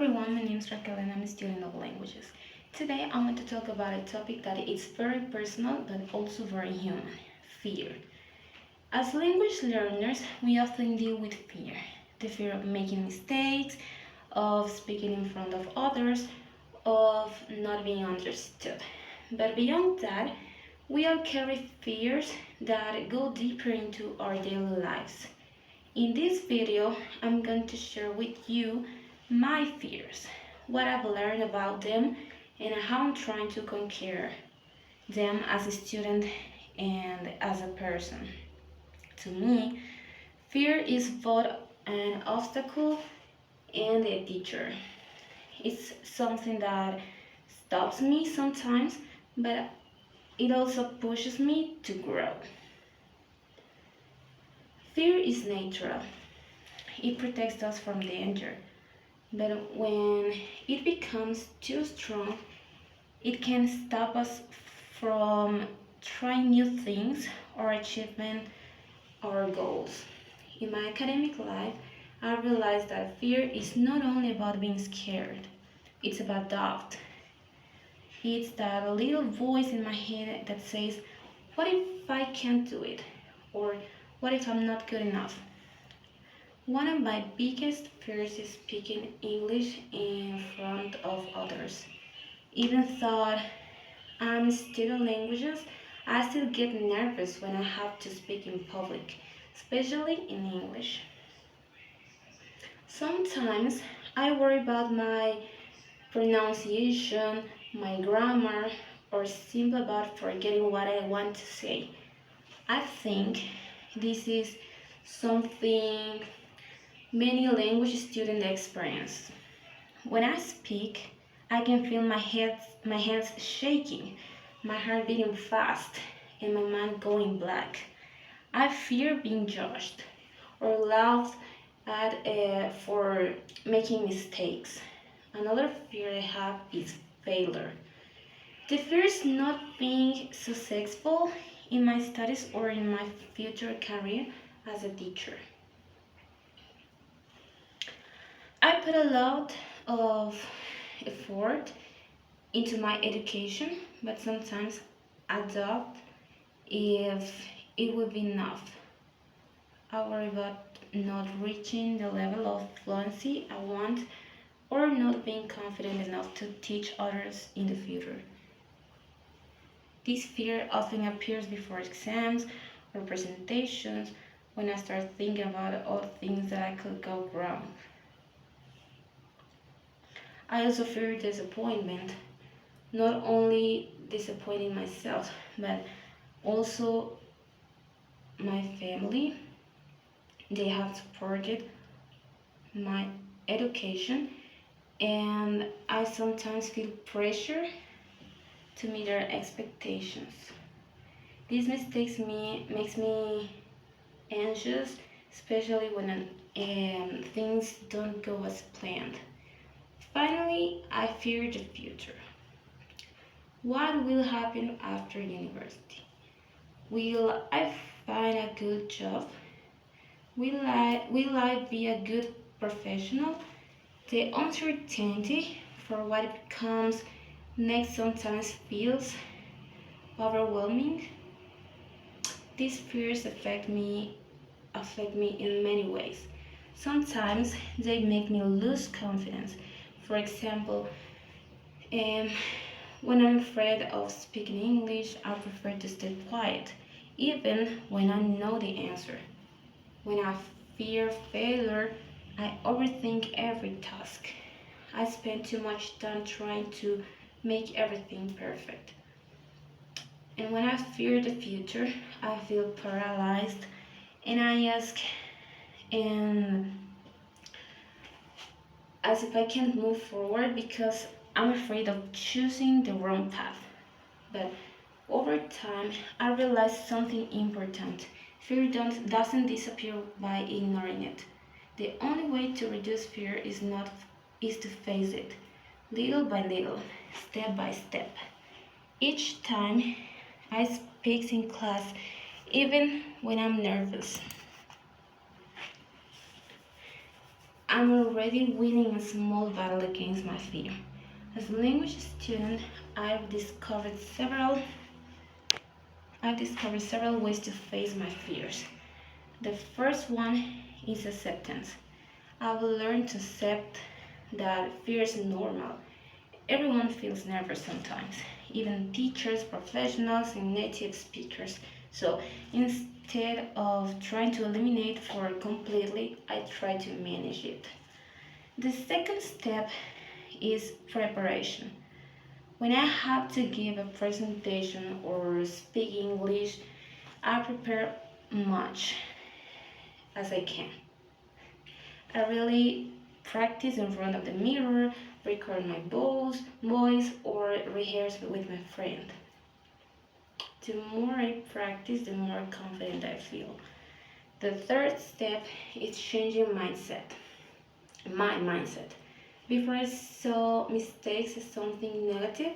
everyone, my name is Raquel and I'm a student of languages. Today I want to talk about a topic that is very personal but also very human, fear. As language learners, we often deal with fear. The fear of making mistakes, of speaking in front of others, of not being understood. But beyond that, we all carry fears that go deeper into our daily lives. In this video, I'm going to share with you my fears, what I've learned about them, and how I'm trying to conquer them as a student and as a person. To me, fear is both an obstacle and a teacher. It's something that stops me sometimes, but it also pushes me to grow. Fear is natural. It protects us from danger. But when it becomes too strong, it can stop us from trying new things or achieving our goals. In my academic life, I realized that fear is not only about being scared, it's about doubt. It's that little voice in my head that says, what if I can't do it? Or what if I'm not good enough? One of my biggest fears is speaking English in front of others. Even though I'm studying languages, I still get nervous when I have to speak in public, especially in English. Sometimes I worry about my pronunciation, my grammar, or simply about forgetting what I want to say. I think this is something many language students experience. When I speak, I can feel my hands shaking, my heart beating fast, and my mind going black. I fear being judged or laughed at for making mistakes. Another fear I have is failure. The fear is not being successful in my studies or in my future career as a teacher. I put a lot of effort into my education, but sometimes I doubt if it will be enough. I worry about not reaching the level of fluency I want or not being confident enough to teach others in the future. This fear often appears before exams or presentations when I start thinking about all the things that I could go wrong. I also fear disappointment, not only disappointing myself, but also my family. They have supported my education, and I sometimes feel pressure to meet their expectations. This makes me anxious, especially when things don't go as planned. Finally, I fear the future. What will happen after university? Will I find a good job? Will I be a good professional? The uncertainty for what becomes next sometimes feels overwhelming. These fears affect me in many ways. Sometimes they make me lose confidence. For example, um, when I'm afraid of speaking English, I prefer to stay quiet, even when I know the answer. When I fear failure, I overthink every task. I spend too much time trying to make everything perfect. And when I fear the future, I feel paralyzed and I ask and as if I can't move forward because I'm afraid of choosing the wrong path. But over time, I realized something important. Fear doesn't disappear by ignoring it. The only way to reduce fear is to face it, little by little, step by step. Each time I speak in class, even when I'm nervous, I'm already winning a small battle against my fear. As a language student, I've discovered several ways to face my fears. The first one is acceptance. I will learn to accept that fear is normal. Everyone feels nervous sometimes, even teachers, professionals, and native speakers. So instead of trying to eliminate fear completely, I try to manage it. The second step is preparation. When I have to give a presentation or speak English, I prepare much as I can. I really practice in front of the mirror, record my voice, or rehearse with my friend. The more I practice, the more confident I feel. The third step is changing my mindset. Before I saw mistakes as something negative,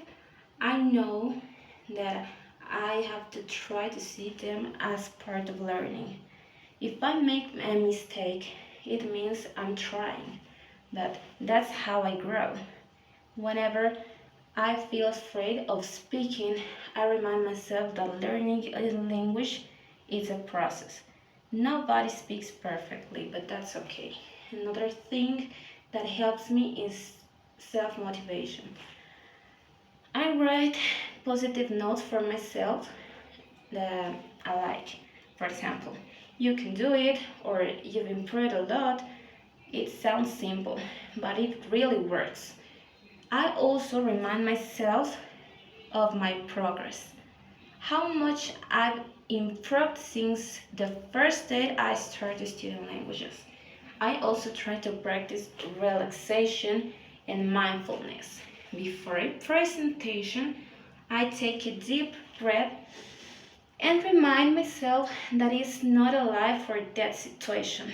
I know that I have to try to see them as part of learning. If I make a mistake, it means I'm trying, but that's how I grow. Whenever I feel afraid of speaking, I remind myself that learning a language is a process. Nobody speaks perfectly, but that's okay. Another thing that helps me is self motivation. I write positive notes for myself that I like. For example, you can do it, or you've improved a lot. It sounds simple, but it really works. I also remind myself of my progress, how much I've improved since the first day I started studying languages. I also try to practice relaxation and mindfulness. Before a presentation, I take a deep breath and remind myself that it's not a life or death situation.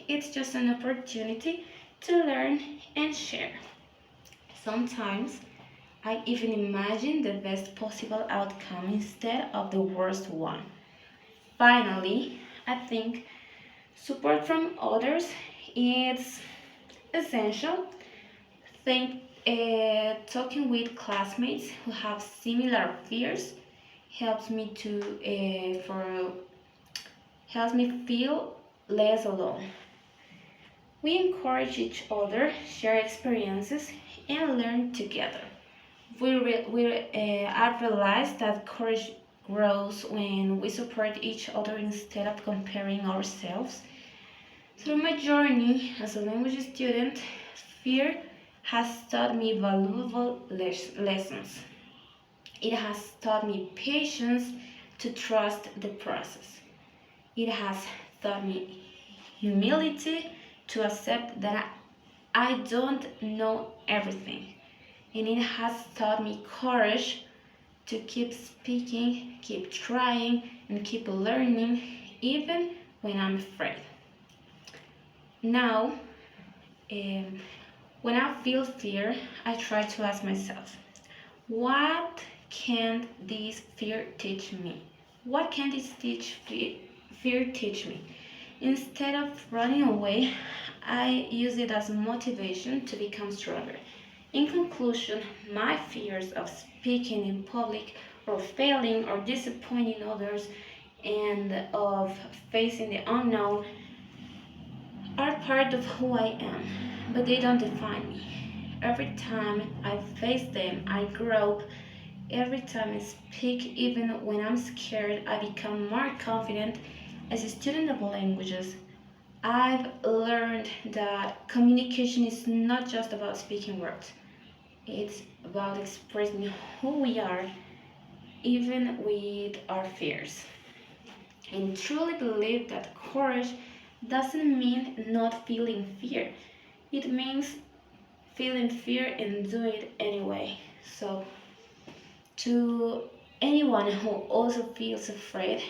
It's just an opportunity to learn and share. Sometimes I even imagine the best possible outcome instead of the worst one. Finally, I think support from others is essential. Talking with classmates who have similar fears helps me to for helps me feel less alone. We encourage each other, share experiences, and learn together. I've realized that courage grows when we support each other instead of comparing ourselves. Through my journey as a language student, fear has taught me valuable lessons. It has taught me patience to trust the process. It has taught me humility to accept that I don't know everything. And it has taught me courage to keep speaking, keep trying, and keep learning even when I'm afraid. Now, um, when I feel fear, I try to ask myself, what can this fear teach me? What can fear teach me? Instead of running away, I use it as motivation to become stronger. In conclusion, my fears of speaking in public or failing or disappointing others and of facing the unknown are part of who I am, but they don't define me. Every time I face them, I grow. Every time I speak, even when I'm scared, I become more confident. As a student of languages, I've learned that communication is not just about speaking words. It's about expressing who we are, even with our fears. And truly believe that courage doesn't mean not feeling fear. It means feeling fear and do it anyway. So, to anyone who also feels afraid,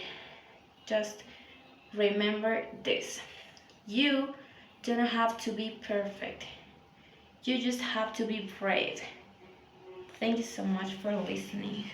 just remember this. You don't have to be perfect. You just have to be brave. Thank you so much for listening.